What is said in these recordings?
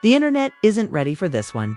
The internet isn't ready for this one.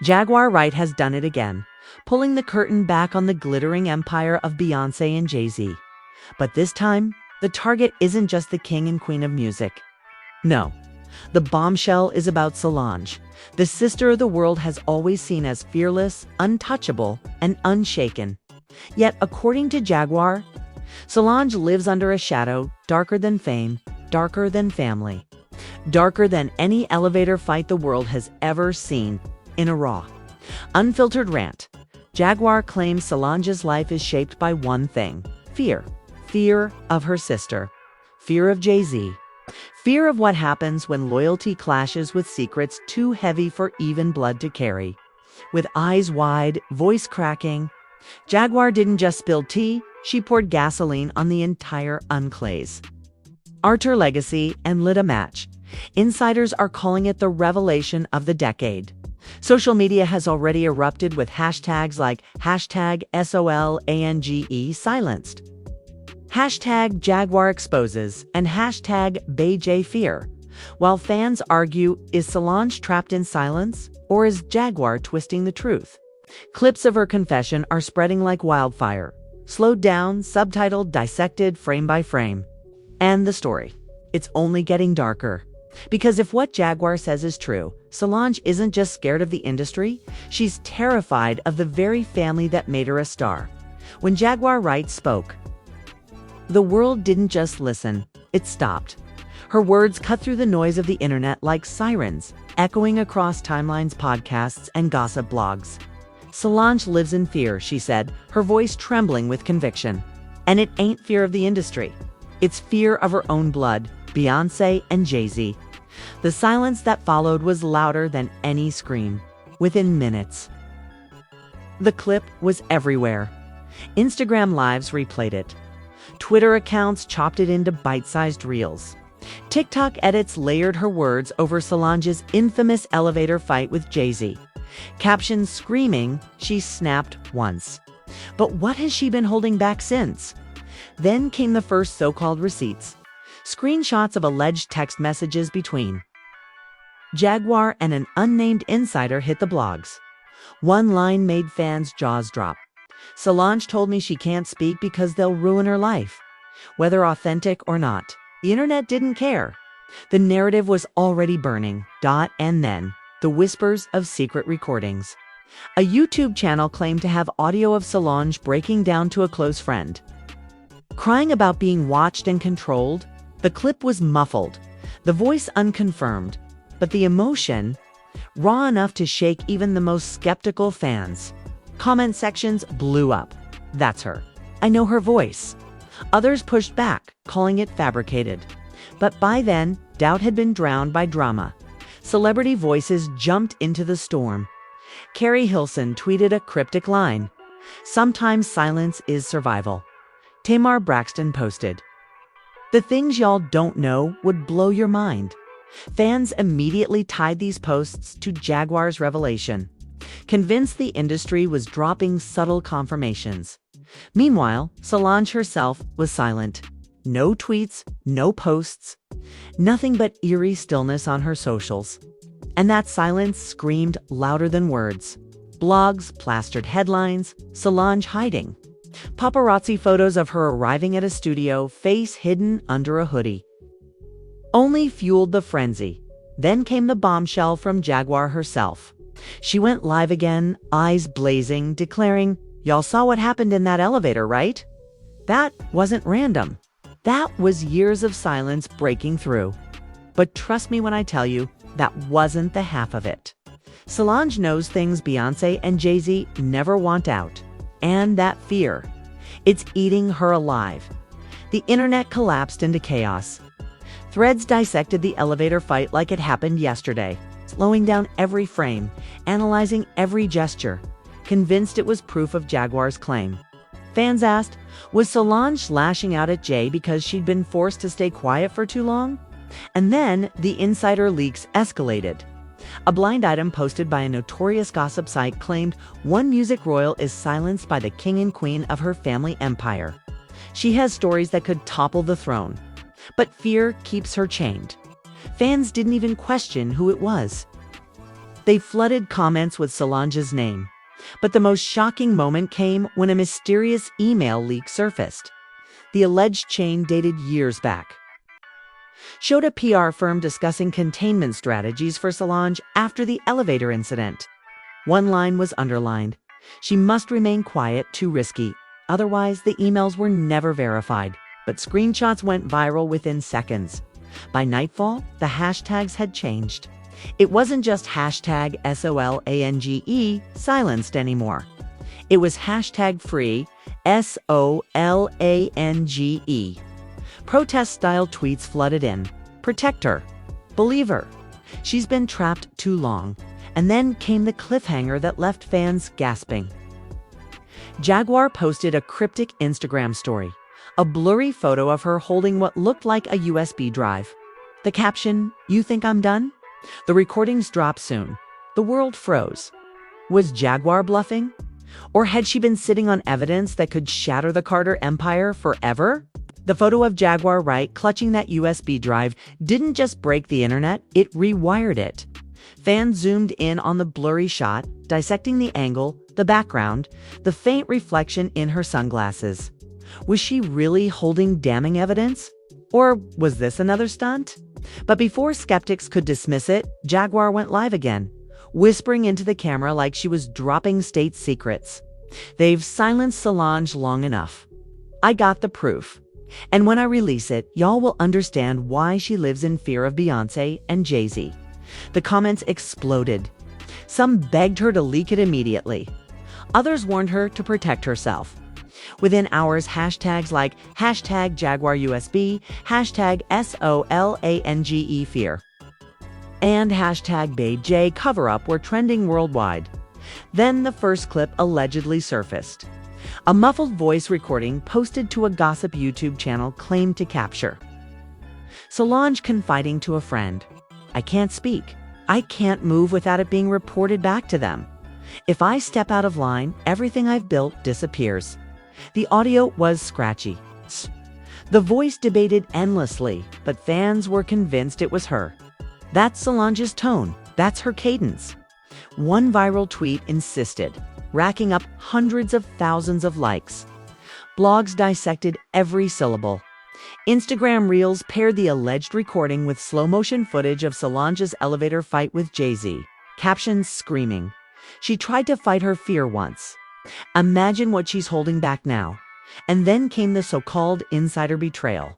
Jaguar Wright has done it again, pulling the curtain back on the glittering empire of Beyoncé and Jay-Z. But this time, the target isn't just the king and queen of music. No, the bombshell is about Solange, the sister the world has always seen as fearless, untouchable, and unshaken. Yet, according to Jaguar, Solange lives under a shadow darker than fame, darker than family, darker than any elevator fight the world has ever seen. In a raw, unfiltered rant, Jaguar claims Solange's life is shaped by one thing: fear. Fear of her sister, fear of Jay-Z, fear of what happens when loyalty clashes with secrets too heavy for even blood to carry. With eyes wide, voice cracking, Jaguar didn't just spill tea, she poured gasoline on the entire unclaze. Archer legacy and lit a match. Insiders are calling it the revelation of the decade. Social media has already erupted with hashtags like hashtag SOLANGE silenced, hashtag Jaguar exposes, and hashtag Beyoncé fear. While fans argue, is Solange trapped in silence, or is Jaguar twisting the truth? Clips of her confession are spreading like wildfire, slowed down, subtitled, dissected frame by frame. And the story, it's only getting darker. Because if what Jaguar says is true, Solange isn't just scared of the industry, she's terrified of the very family that made her a star. When Jaguar Wright spoke, the world didn't just listen, it stopped. Her words cut through the noise of the internet like sirens, echoing across timelines, podcasts, and gossip blogs. Solange lives in fear, she said, her voice trembling with conviction. And it ain't fear of the industry. It's fear of her own blood, Beyoncé and Jay-Z. The silence that followed was louder than any scream. Within minutes, the clip was everywhere. Instagram Lives replayed it. Twitter accounts chopped it into bite-sized reels. TikTok edits layered her words over Solange's infamous elevator fight with Jay-Z. Captions screaming, she snapped once. But what has she been holding back since? Then came the first so-called receipts. Screenshots of alleged text messages between Jaguar and an unnamed insider hit the blogs. One line made fans' jaws drop. Solange told me she can't speak because they'll ruin her life. Whether authentic or not, the internet didn't care. The narrative was already burning. And then, the whispers of secret recordings. A YouTube channel claimed to have audio of Solange breaking down to a close friend, crying about being watched and controlled. The clip was muffled, the voice unconfirmed, but the emotion raw enough to shake even the most skeptical fans. Comment sections blew up. That's her. I know her voice. Others pushed back, calling it fabricated. But by then, doubt had been drowned by drama. Celebrity voices jumped into the storm. Carrie Hilson tweeted a cryptic line. Sometimes silence is survival. Tamar Braxton posted, "The things y'all don't know would blow your mind." Fans immediately tied these posts to Jaguar's revelation, convinced the industry was dropping subtle confirmations. Meanwhile, Solange herself was silent. No tweets, no posts, nothing but eerie stillness on her socials. And that silence screamed louder than words. Blogs plastered headlines, Solange hiding. Paparazzi photos of her arriving at a studio, face hidden under a hoodie, only fueled the frenzy. Then came the bombshell from Jaguar herself. She went live again, eyes blazing, declaring, "Y'all saw what happened in that elevator, right? That wasn't random. That was years of silence breaking through. But trust me when I tell you, that wasn't the half of it." Solange knows things Beyoncé and Jay-Z never want out. And that fear, it's eating her alive. The internet collapsed into chaos. Threads dissected the elevator fight like it happened yesterday, slowing down every frame, analyzing every gesture, convinced it was proof of Jaguar's claim. Fans asked, was Solange lashing out at Jay because she'd been forced to stay quiet for too long? And then the insider leaks escalated. A blind item posted by a notorious gossip site claimed one music royal is silenced by the king and queen of her family empire. She has stories that could topple the throne. But fear keeps her chained. Fans didn't even question who it was. They flooded comments with Solange's name. But the most shocking moment came when a mysterious email leak surfaced. The alleged chain, dated years back, showed a PR firm discussing containment strategies for Solange after the elevator incident. One line was underlined: "She must remain quiet, too risky." Otherwise, the emails were never verified, but screenshots went viral within seconds. By nightfall, the hashtags had changed. It wasn't just hashtag SOLANGE silenced anymore. It was hashtag free SOLANGE. Protest-style tweets flooded in. "Protect her. Believe her. She's been trapped too long." And then came the cliffhanger that left fans gasping. Jaguar posted a cryptic Instagram story, a blurry photo of her holding what looked like a USB drive. The caption, "You think I'm done? The recordings drop soon." The world froze. Was Jaguar bluffing? Or had she been sitting on evidence that could shatter the Carter empire forever? The photo of Jaguar Wright clutching that USB drive didn't just break the internet, it rewired it. Fans zoomed in on the blurry shot, dissecting the angle, the background, the faint reflection in her sunglasses. Was she really holding damning evidence? Or was this another stunt? But before skeptics could dismiss it, Jaguar went live again, whispering into the camera like she was dropping state secrets. "They've silenced Solange long enough. I got the proof. And when I release it, y'all will understand why she lives in fear of Beyoncé and Jay-Z." The comments exploded. Some begged her to leak it immediately. Others warned her to protect herself. Within hours, hashtags like hashtag Jaguar USB, hashtag SOLANGE fear, and hashtag BayJ cover-up were trending worldwide. Then the first clip allegedly surfaced. A muffled voice recording posted to a gossip YouTube channel claimed to capture Solange confiding to a friend, "I can't speak. I can't move without it being reported back to them. If I step out of line, everything I've built disappears." The audio was scratchy. The voice debated endlessly, but fans were convinced it was her. That's Solange's tone. That's her cadence. One viral tweet insisted, racking up hundreds of thousands of likes. Blogs dissected every syllable. Instagram Reels paired the alleged recording with slow-motion footage of Solange's elevator fight with Jay-Z. Captions screaming, "She tried to fight her fear once. Imagine what she's holding back now." And then came the so-called insider betrayal.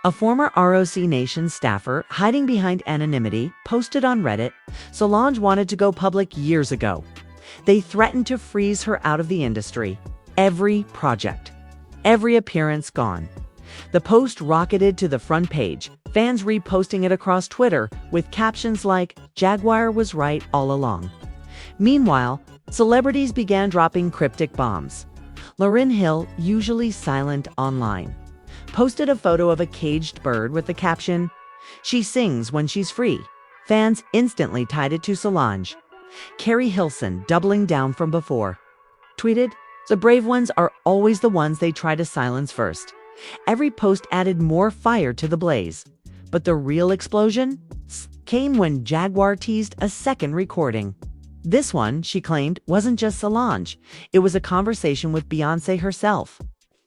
A former ROC Nation staffer, hiding behind anonymity, posted on Reddit, "Solange wanted to go public years ago. They threatened to freeze her out of the industry. Every project, every appearance gone." The post rocketed to the front page, fans reposting it across Twitter with captions like, "Jaguar was right all along." Meanwhile, celebrities began dropping cryptic bombs. Lauryn Hill, usually silent online, posted a photo of a caged bird with the caption, "She sings when she's free." Fans instantly tied it to Solange. Carrie Hilson, doubling down from before, tweeted, "The brave ones are always the ones they try to silence first." Every post added more fire to the blaze. But the real explosion came when Jaguar teased a second recording. This one, she claimed, wasn't just Solange. It was a conversation with Beyoncé herself.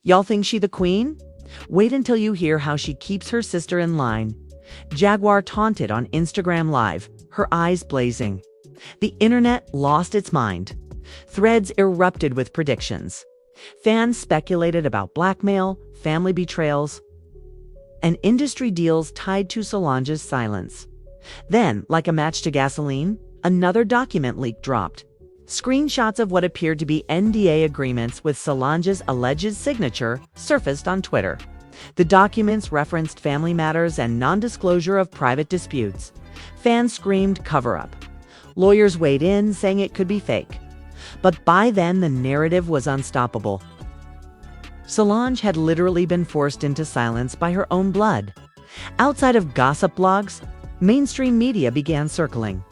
"Y'all think she the queen? Wait until you hear how she keeps her sister in line." Jaguar taunted on Instagram Live, her eyes blazing. The internet lost its mind. Threads erupted with predictions. Fans speculated about blackmail, family betrayals, and industry deals tied to Solange's silence. Then, like a match to gasoline, another document leak dropped. Screenshots of what appeared to be NDA agreements with Solange's alleged signature surfaced on Twitter. The documents referenced family matters and non-disclosure of private disputes. Fans screamed cover-up. Lawyers weighed in, saying it could be fake. But by then, the narrative was unstoppable. Solange had literally been forced into silence by her own blood. Outside of gossip blogs, mainstream media began circling.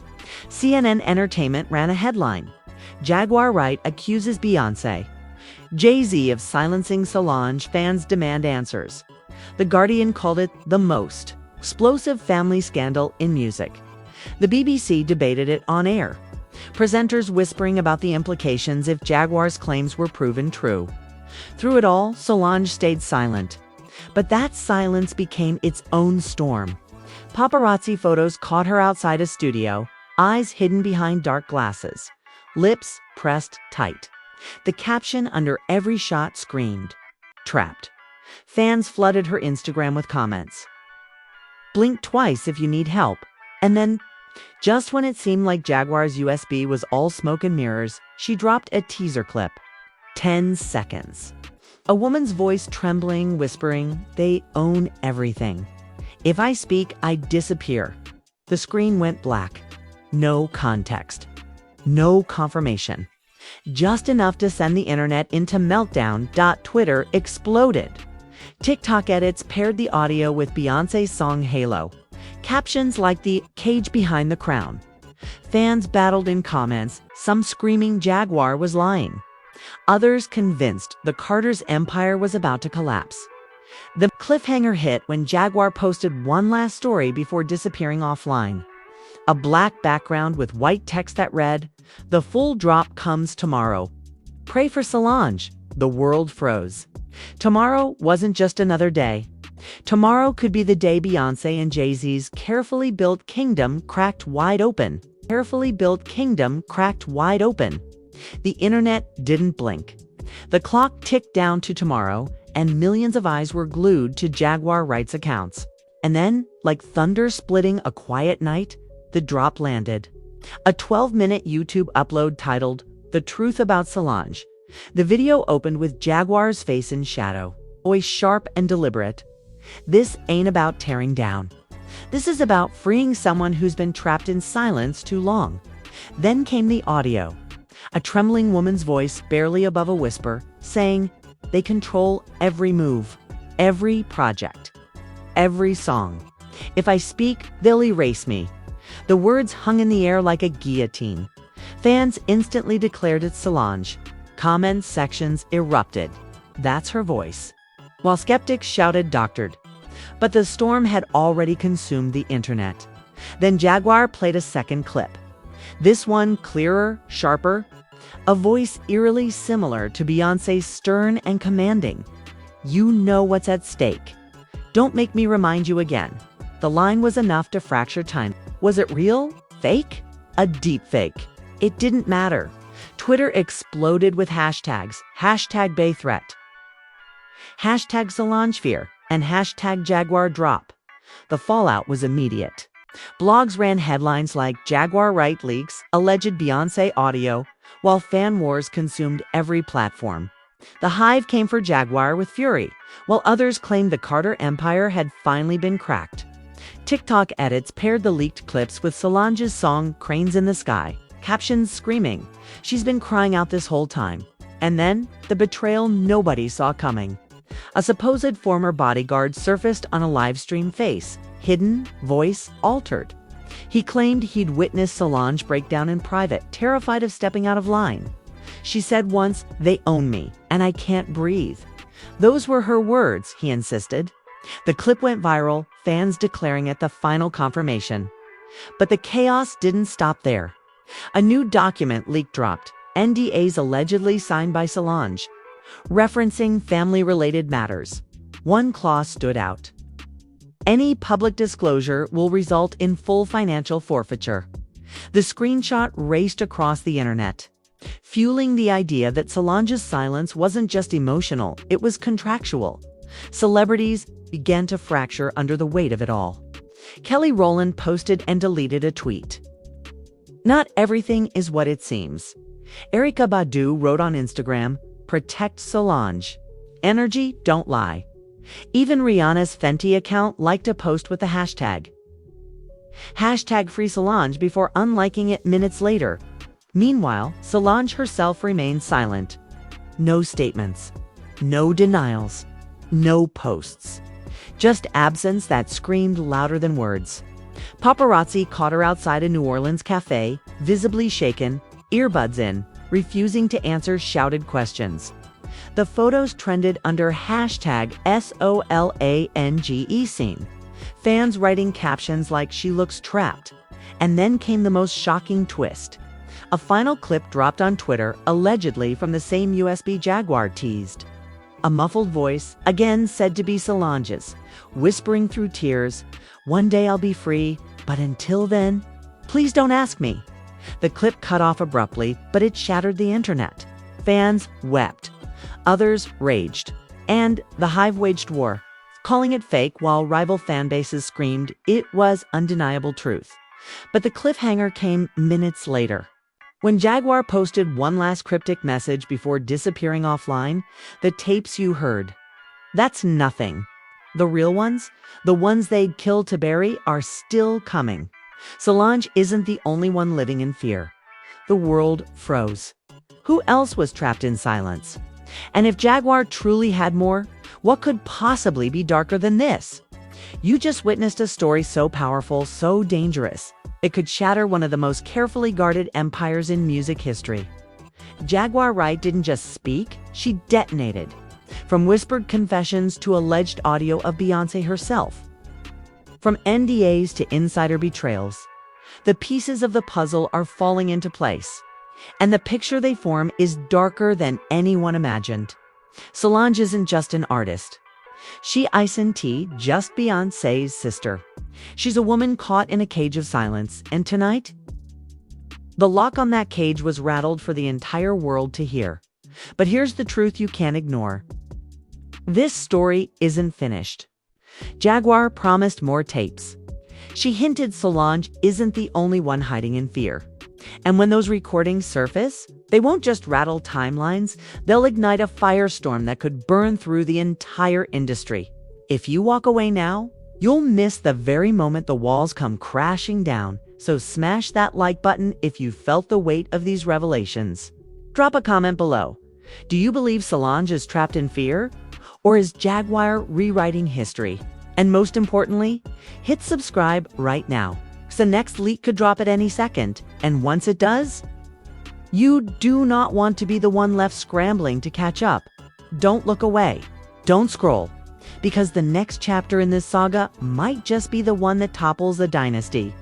CNN Entertainment ran a headline, "Jaguar Wright accuses Beyoncé. Jay-Z of silencing Solange, fans demand answers." The Guardian called it the most explosive family scandal in music. The BBC debated it on air. presenters whispering about the implications if Jaguar's claims were proven true. Through it all, Solange stayed silent. But that silence became its own storm. Paparazzi photos caught her outside a studio, eyes hidden behind dark glasses, lips pressed tight. The caption under every shot screamed, "Trapped." Fans flooded her Instagram with comments. "Blink twice if you need help." And then, just when it seemed like Jaguar's USB was all smoke and mirrors, she dropped a teaser clip. 10 seconds. A woman's voice trembling, whispering, "They own everything. If I speak, I disappear." The screen went black. No context. No confirmation. Just enough to send the internet into meltdown. Twitter exploded. TikTok edits paired the audio with Beyoncé's song Halo. Captions like the "cage behind the crown." Fans battled in comments, some screaming Jaguar was lying. Others convinced the Carter's empire was about to collapse. The cliffhanger hit when Jaguar posted one last story before disappearing offline. A black background with white text that read, "The full drop comes tomorrow. Pray for Solange." The world froze. Tomorrow wasn't just another day. Tomorrow could be the day Beyoncé and Jay-Z's carefully built kingdom cracked wide open. Carefully built kingdom cracked wide open. The internet didn't blink. The clock ticked down to tomorrow, and millions of eyes were glued to Jaguar Wright's accounts. And then, like thunder splitting a quiet night, the drop landed. A 12-minute YouTube upload titled, "The Truth About Solange." The video opened with Jaguar's face in shadow, voice sharp and deliberate. "This ain't about tearing down. This is about freeing someone who's been trapped in silence too long." Then came the audio. A trembling woman's voice barely above a whisper, saying, "They control every move, every project, every song. If I speak, they'll erase me." The words hung in the air like a guillotine. Fans instantly declared it Solange. Comment sections erupted. "That's her voice." While skeptics shouted doctored. But the storm had already consumed the internet. Then Jaguar played a second clip. This one clearer, sharper, a voice eerily similar to Beyoncé's, stern and commanding. "You know what's at stake. Don't make me remind you again." The line was enough to fracture time. Was it real? Fake? A deep fake? It didn't matter. Twitter exploded with hashtags, hashtag Bay Threat, hashtag Solange Fear, and hashtag Jaguar Drop. The fallout was immediate. Blogs ran headlines like "Jaguar Wright leaks alleged Beyoncé audio," while fan wars consumed every platform. The hive came for Jaguar with fury, while others claimed the Carter empire had finally been cracked. TikTok edits paired the leaked clips with Solange's song "Cranes in the Sky," captions screaming, "She's been crying out this whole time." And then, the betrayal nobody saw coming. A supposed former bodyguard surfaced on a livestream, face hidden, voice altered. He claimed he'd witnessed Solange break down in private, terrified of stepping out of line. She said once, "They own me, and I can't breathe." Those were her words, he insisted. The clip went viral, fans declaring it the final confirmation. But the chaos didn't stop there. A new document leak dropped, NDAs allegedly signed by Solange, referencing family-related matters. One clause stood out. Any public disclosure will result in full financial forfeiture. The screenshot raced across the internet, fueling the idea that Solange's silence wasn't just emotional, it was contractual. Celebrities began to fracture under the weight of it all. Kelly Rowland posted and deleted a tweet. "Not everything is what it seems." Erykah Badu wrote on Instagram, "Protect Solange. Energy, don't lie." Even Rihanna's Fenty account liked a post with the hashtag Free Solange before unliking it minutes later. Meanwhile, Solange herself remained silent. No statements, no denials, no posts. Just absence that screamed louder than words. Paparazzi caught her outside a New Orleans cafe, visibly shaken, earbuds in, refusing to answer shouted questions. The photos trended under hashtag SOLANGE scene. Fans writing captions like "She looks trapped." And then came the most shocking twist. A final clip dropped on Twitter, allegedly from the same USB Jaguar teased. A muffled voice, again said to be Solange's, whispering through tears, "One day I'll be free, but until then, please don't ask me." The clip cut off abruptly, but it shattered the internet. Fans wept. Others raged. And the Hive waged war, calling it fake while rival fan bases screamed it was undeniable truth. But the cliffhanger came minutes later. When Jaguar posted one last cryptic message before disappearing offline, the tapes you heard. That's nothing. The real ones, the ones they'd kill to bury, are still coming. Solange isn't the only one living in fear. The world froze. Who else was trapped in silence? And if Jaguar truly had more, what could possibly be darker than this? You just witnessed a story so powerful, so dangerous, it could shatter one of the most carefully guarded empires in music history. Jaguar Wright didn't just speak, she detonated. From whispered confessions to alleged audio of Beyoncé herself. From NDAs to insider betrayals, the pieces of the puzzle are falling into place. And the picture they form is darker than anyone imagined. Solange isn't just an artist. She isn't just Beyoncé's sister. She's a woman caught in a cage of silence, and tonight, the lock on that cage was rattled for the entire world to hear. But here's the truth you can't ignore. This story isn't finished. Jaguar promised more tapes. She hinted Solange isn't the only one hiding in fear. And when those recordings surface, they won't just rattle timelines, they'll ignite a firestorm that could burn through the entire industry. If you walk away now, you'll miss the very moment the walls come crashing down. So smash that like button if you felt the weight of these revelations. Drop a comment below. Do you believe Solange is trapped in fear? Or is Jaguar rewriting history? And most importantly, hit subscribe right now. The next leak could drop at any second, and once it does, you do not want to be the one left scrambling to catch up. Don't look away. Don't scroll, because the next chapter in this saga might just be the one that topples a dynasty.